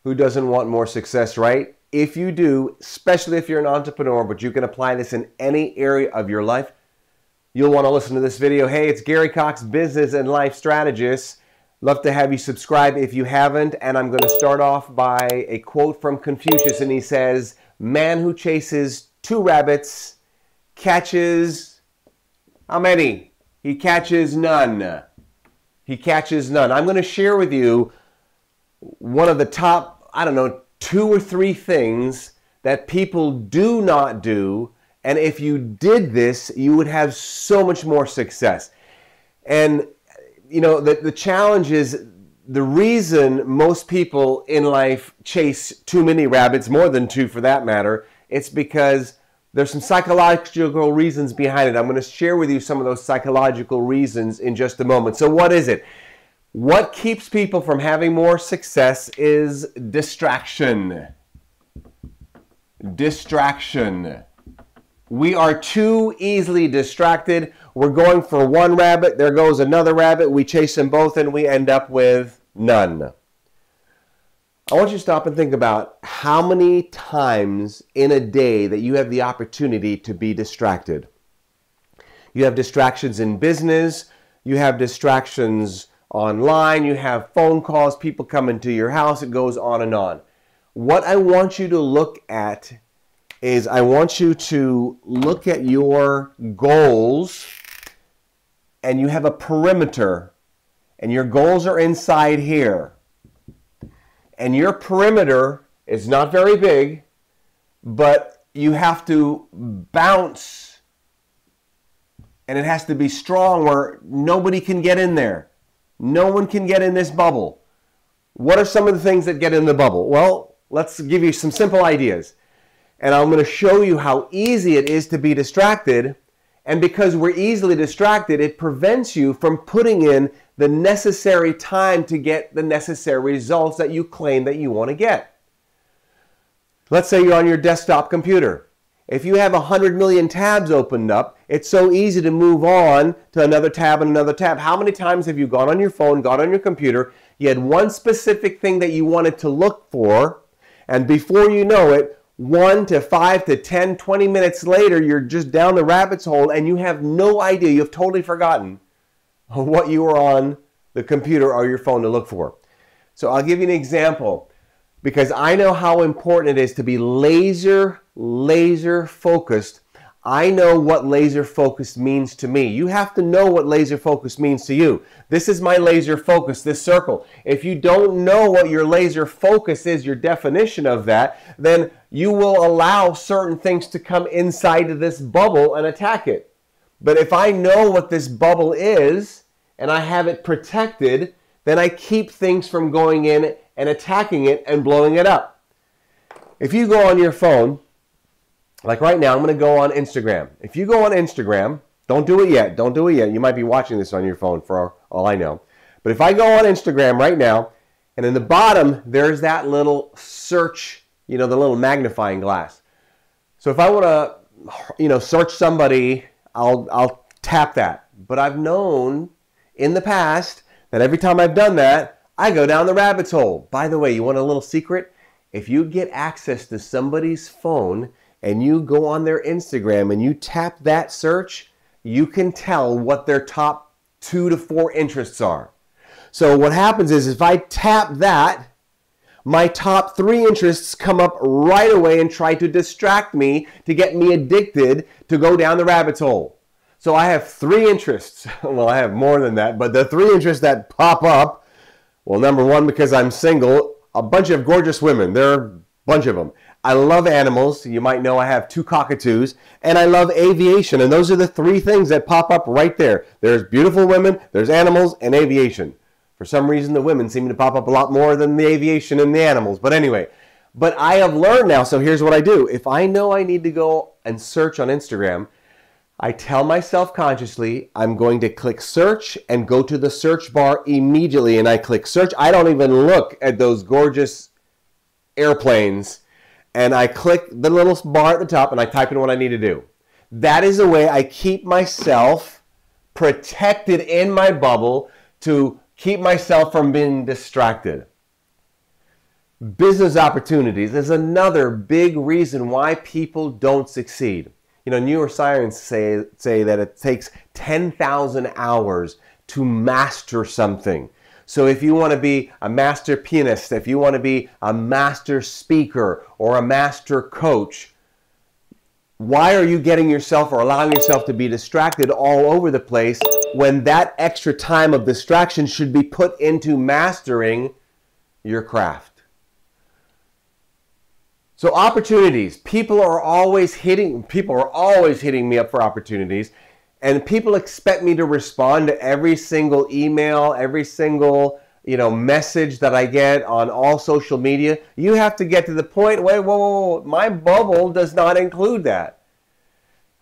who doesn't want more success, right? If you do, especially if you're an entrepreneur, but you can apply this in any area of your life, you'll want to listen to this video. Hey, it's Gary Coxe, business and life strategist. Love to have you subscribe if you haven't. And I'm going to start off by a quote from Confucius, and he says, "Man who chases two rabbits catches," how many? He catches none. He catches none. I'm going to share with you one of the top, 2 or 3 things that people do not do. And if you did this, you would have so much more success. And, the challenge is the reason most people in life chase too many rabbits, more than 2 for that matter, it's because there's some psychological reasons behind it. I'm going to share with you some of those psychological reasons in just a moment. So what is it? What keeps people from having more success is distraction. Distraction. We are too easily distracted. We're going for one rabbit, there goes another rabbit, we chase them both, and we end up with none. I want you to stop and think about how many times in a day that you have the opportunity to be distracted. You have distractions in business, you have distractions online, you have phone calls, people come into your house, it goes on and on. What I want you to look at is I want you to look at your goals, and you have a perimeter, and your goals are inside here. And your perimeter is not very big, but you have to bounce, and it has to be strong where nobody can get in there. No one can get in this bubble. What are some of the things that get in the bubble? Well, let's give you some simple ideas. And I'm going to show you how easy it is to be distracted. And because we're easily distracted, it prevents you from putting in the necessary time to get the necessary results that you claim that you want to get. Let's say you're on your desktop computer. If you have 100 million tabs opened up, it's so easy to move on to another tab and another tab. How many times have you gone on your phone, gone on your computer, you had one specific thing that you wanted to look for, and before you know it, 1 to 5 to 10, 20 minutes later, you're just down the rabbit's hole and you have no idea, you've totally forgotten what you were on the computer or your phone to look for. So I'll give you an example, because I know how important it is to be laser focused. I know what laser focus means to me. You have to know what laser focus means to you. This is my laser focus, this circle. If you don't know what your laser focus is, your definition of that, then you will allow certain things to come inside of this bubble and attack it. But if I know what this bubble is and I have it protected, then I keep things from going in and attacking it and blowing it up. If you go on your phone, like right now, I'm going to go on Instagram. If you go on Instagram, don't do it yet. Don't do it yet. You might be watching this on your phone for all I know. But if I go on Instagram right now, and in the bottom, there's that little search, the little magnifying glass. So if I want to, search somebody, I'll tap that. But I've known in the past that every time I've done that, I go down the rabbit's hole. By the way, you want a little secret? If you get access to somebody's phone and you go on their Instagram and you tap that search, you can tell what their top 2 to 4 interests are. So what happens is if I tap that, my top 3 interests come up right away and try to distract me, to get me addicted, to go down the rabbit's hole. So I have 3 interests. Well, I have more than that, but the 3 interests that pop up, well, number 1, because I'm single, a bunch of gorgeous women. There are a bunch of them. I love animals. You might know I have 2 cockatoos. And I love aviation. And those are the 3 things that pop up right there. There's beautiful women, there's animals, and aviation. For some reason, the women seem to pop up a lot more than the aviation and the animals. But anyway, but I have learned now, so here's what I do. If I know I need to go and search on Instagram, I tell myself consciously, I'm going to click search and go to the search bar immediately. And I click search. I don't even look at those gorgeous airplanes. And I click the little bar at the top and I type in what I need to do. That is the way I keep myself protected in my bubble to keep myself from being distracted. Business opportunities is another big reason why people don't succeed. You know, neuroscience say that it takes 10,000 hours to master something. So if you want to be a master pianist, if you want to be a master speaker or a master coach, why are you getting yourself or allowing yourself to be distracted all over the place when that extra time of distraction should be put into mastering your craft? So opportunities, people are always hitting me up for opportunities, and people expect me to respond to every single email, every single message that I get on all social media. You have to get to the point, wait, whoa, my bubble does not include that.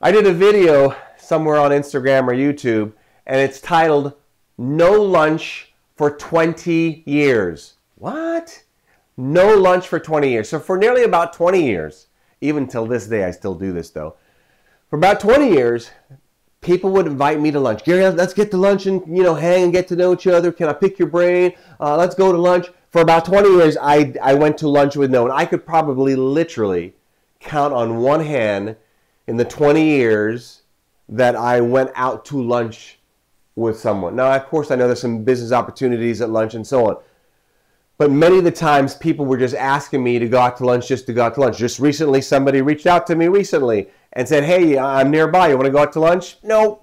I did a video somewhere on Instagram or YouTube, and it's titled, "No Lunch for 20 Years." What? No lunch for 20 years. So for nearly about 20 years, even till this day, I still do this though. For about 20 years, people would invite me to lunch. Gary, let's get to lunch and hang and get to know each other. Can I pick your brain? Let's go to lunch. For about 20 years, I went to lunch with no one. I could probably literally count on one hand in the 20 years that I went out to lunch with someone. Now, of course, I know there's some business opportunities at lunch and so on. But many of the times people were just asking me to go out to lunch just to go out to lunch. Just recently, somebody reached out to me recently and said, "Hey, I'm nearby. You want to go out to lunch?" No,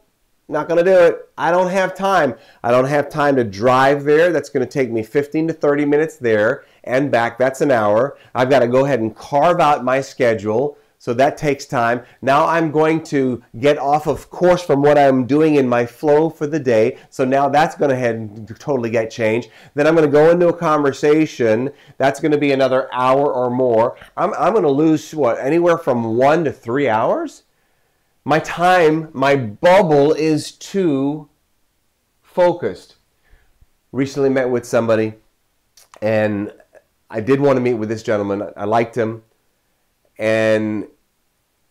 not going to do it. I don't have time. I don't have time to drive there. That's going to take me 15 to 30 minutes there and back. That's an hour. I've got to go ahead and carve out my schedule. So that takes time. Now I'm going to get off of course from what I'm doing in my flow for the day. So now that's going to head and totally get changed. Then I'm going to go into a conversation. That's going to be another hour or more. I'm going to lose anywhere from 1 to 3 hours. My time, my bubble is too focused. Recently met with somebody, and I did want to meet with this gentleman. I liked him. And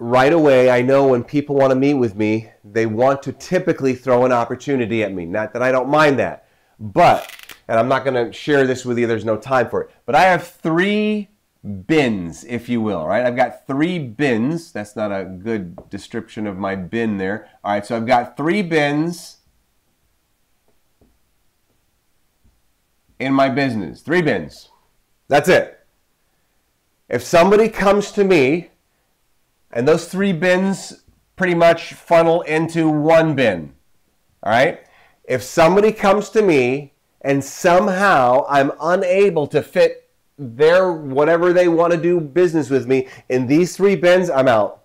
right away, I know when people want to meet with me, they want to typically throw an opportunity at me. Not that I don't mind that, but, and I'm not going to share this with you, there's no time for it, but I have 3 bins, if you will, right? I've got 3 bins. That's not a good description of my bin there. All right, so I've got 3 bins in my business. 3 bins. That's it. If somebody comes to me, and those 3 bins pretty much funnel into 1 bin, all right? If somebody comes to me and somehow I'm unable to fit their whatever they want to do business with me in these 3 bins, I'm out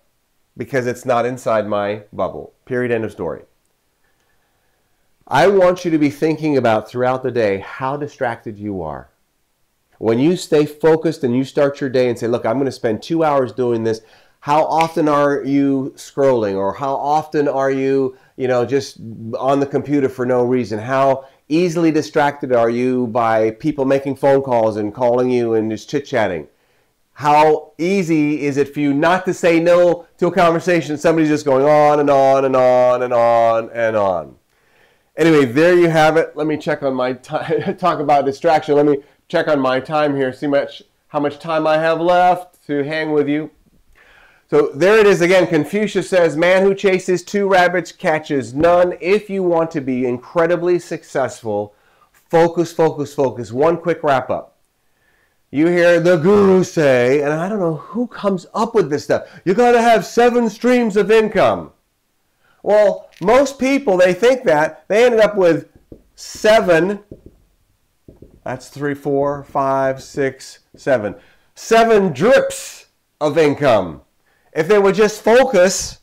because it's not inside my bubble. Period, end of story. I want you to be thinking about throughout the day how distracted you are. When you stay focused and you start your day and say, look, I'm going to spend 2 hours doing this, how often are you scrolling, or how often are you, just on the computer for no reason? How easily distracted are you by people making phone calls and calling you and just chit-chatting? How easy is it for you not to say no to a conversation? Somebody's just going on and on and on and on and on. Anyway, there you have it. Let me check on my time. Talk about distraction. Let me check on my time here, see how much time I have left to hang with you. So there it is again. Confucius says, "Man who chases 2 rabbits catches none." If you want to be incredibly successful, focus, focus, focus. One quick wrap up. You hear the guru say, and I don't know who comes up with this stuff, you got to have 7 streams of income. Well, most people, they think that. They ended up with 7. That's 3, 4, 5, 6, 7. 7 drips of income. If they would just focus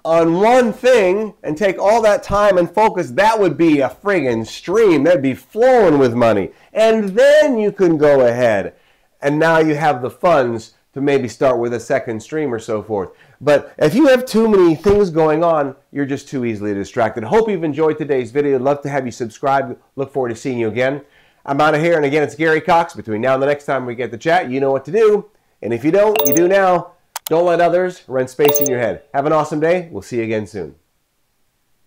on one thing and take all that time and focus, that would be a friggin' stream. That'd be flowing with money. And then you can go ahead and now you have the funds to maybe start with a 2nd stream or so forth. But if you have too many things going on, you're just too easily distracted. Hope you've enjoyed today's video. I'd love to have you subscribe. Look forward to seeing you again. I'm out of here. And again, it's Gary Coxe. Between now and the next time we get to chat, you know what to do. And if you don't, you do now. Don't let others rent space in your head. Have an awesome day. We'll see you again soon.